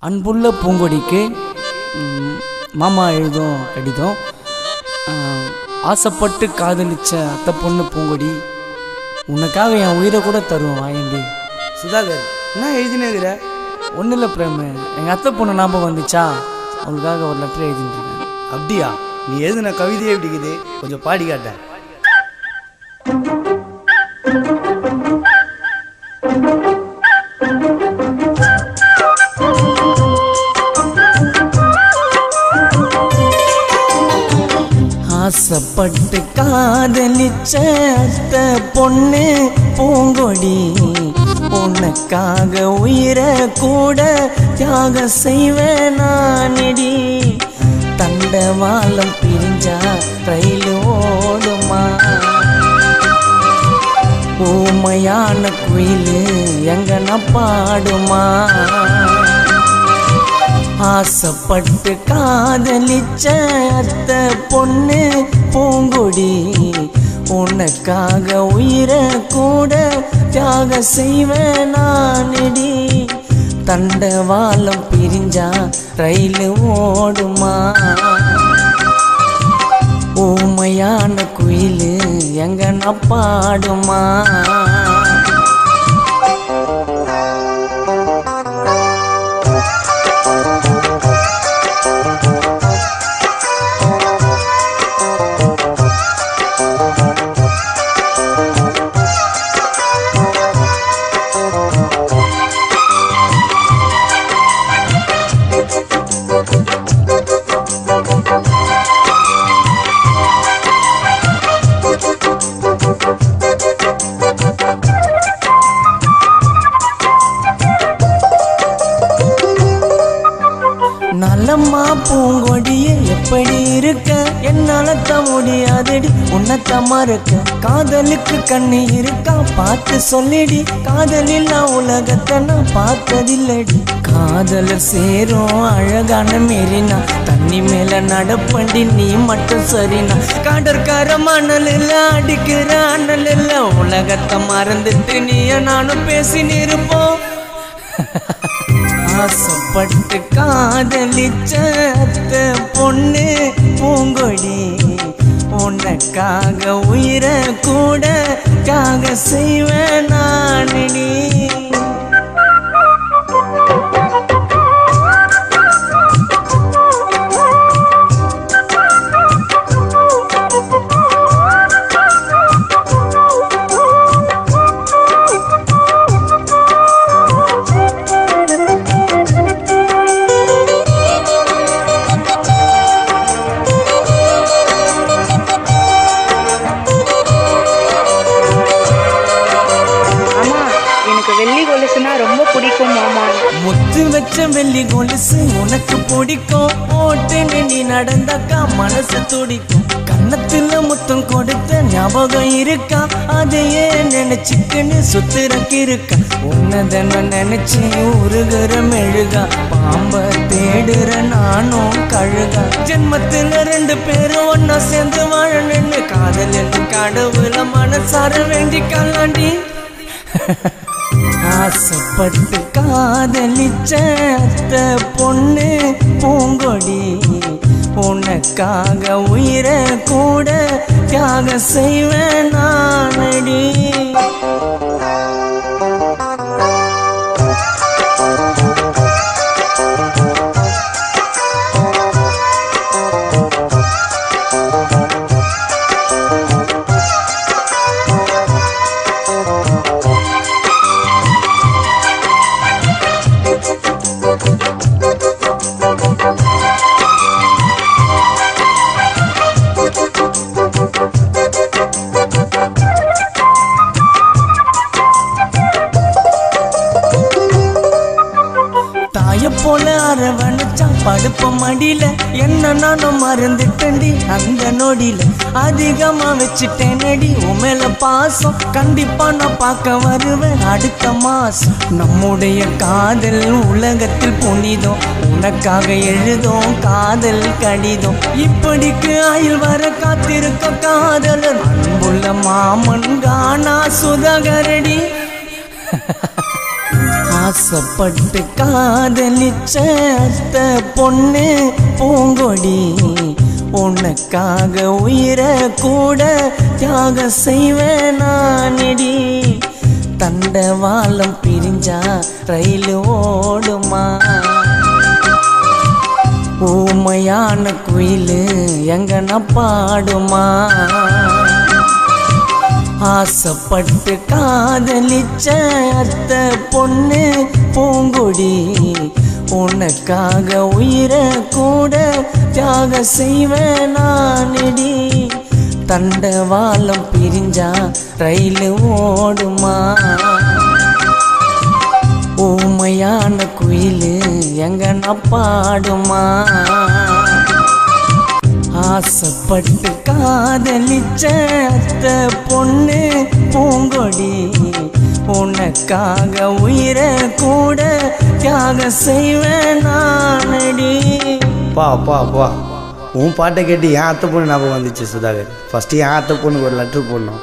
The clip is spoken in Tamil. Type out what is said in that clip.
அன்புள்ள பூங்கொடிக்கு மாமா எழுதும் கடிதம். ஆசைப்பட்டு காதலிச்ச அத்தை பொண்ணு பூங்கொடி, உனக்காக என் உயிரை கூட தருவேன் வாயண்டி. சுதாகர், என்ன எழுதினேங்கிற? ஒன்றும் இல்லை பிரேமு, எங்கள் அத்தை பொண்ணு ஞாபகம் வந்துச்சா, அவளுக்காக ஒரு லெட்டர் எழுதிட்டுருக்கேன். அப்படியா? நீ எழுதின கவிதையே பிடிக்குது, கொஞ்சம் பாடி காட்ட. ஆசைப்பட்டு காதலிச்ச அத்தை பொண்ணு பூங்கொடி, உனக்காக உயிரை கூட தியாகம் செய்வேன் நானடி. தண்டவாளம் பிரிஞ்சா ரயில் ஓடுமா, ஊமையான குயில் எங்கன பாடுமா. ஆசைப்பட்டு காதலிச்ச அத்தை பொண்ணு பூங்கொடி, உனக்காக உயிரை கூட தியாகம் செய்வேன் நானடி. தண்டவாளம் பிரிஞ்சா ரயில் ஓடுமா, ஊமையான குயில் எங்கன பாடுமா. நல்லம்மா பூங்கொடியே எப்படி இருக்க, என்னால தான் முடியாதடி உன்னத்த மறக்க. காதலுக்கு கண்ணு இருக்கா பார்த்து சொல்லிடி, காதலில்லா உலகத்தை நான் பார்த்ததில்லடி. காதலர் சேரும் அழகான மெரினா, தண்ணி மேல நடப்பண்டி நீ மட்டும் சரினா. கடற்கரை மணல் இல்ல, அடிக்கிற அண்ணல் இல்ல, உலகத்தை மறந்துட்டு நீய நானும் பேசின்னு இருப்போம். ஆசைப்பட்டு காதலிச்ச அத்தை பொண்ணு பூங்கொடி, உனக்காக உயிரை கூட தியாகம் செய்வேன் நானடி. வெள்ளி கொலுசுனா ரொம்ப பிடிக்கும் மாமா. முத்து வச்ச வெள்ளி கொலுசு உனக்கு பிடிக்கும், போட்டு நீ நடந்தாக்கா மனசு துடிக்கும். கன்னத்துல முத்தம் கொடுத்த ஞாபகம் இருக்கா, அதையே நினைச்சுக்குன்னு சுத்துறக்கு இருக்கா. உன்னதன நினைச்சு உருகிற மெழுகா, பாம்ப தேடுற நானும் கழுகா. ஜென்மத்துல ரெண்டு பேரும் ஒன்னா சேர்ந்து வாழணுன்னு காதல் என்று கடவுள மனசார வேண்டிக்கலாண்டி. ஆசைப்பட்டு காதலிச்ச அத்தை பொண்ணு பூங்கொடி, உனக்காக உயிரை கூட தியாகம் செய்வேன் நானடி. போல அரவணைச்சா படுப்ப மடியில, என்ன நானும் மறந்துட்டேன்டி அந்த நொடியில. அதிகமா வச்சுட்டேனடி உமேல பாசம், கண்டிப்பா நான் பார்க்க வருவேன் அடுத்த மாசம். நம்முடைய காதல் உலகத்தில் புனிதம், உனக்காக எழுதும் காதல் கடிதம். இப்படிக்கு ஆயுள் வர காத்திருக்க காதலர், அன்புள்ள மாமன் கானா சுதாகரடி. ஆசைப்பட்டு காதலிச்ச அத்தை பொண்ணு பூங்கொடி உனக்காக உயிரை கூட தியாகம் செய்வேன் நானடி. தண்டவாளம் பிரிஞ்சா ரயில் ஓடுமா, ஊமையான குயில் எங்கன பாடுமா. ஆசைப்பட்டு காதலிச்ச அத்தை பொண்ணு பூங்கொடி உனக்காக உயிரை கூட தியாகம் செய்வேன் நானடி. தண்டவாளம் பிரிஞ்சா ரயில் ஓடுமா, ஊமையான குயில் எங்கன பாடுமா. ஆசைப்பட்டு காதலிச்ச அத்தை பொண்ணு பூங்கொடி உனக்காக உயிரை கூட தியாகம் செய்வேன் நானடி. பா பா பா உன் பாட்டை கேட்டு என் அத்தை பொண்ணு ஞாபகம் வந்துச்சு சுதாகர். ஃபஸ்ட்டு என் அத்தை பொண்ணுக்கு ஒரு லெட்ரு போடணும்.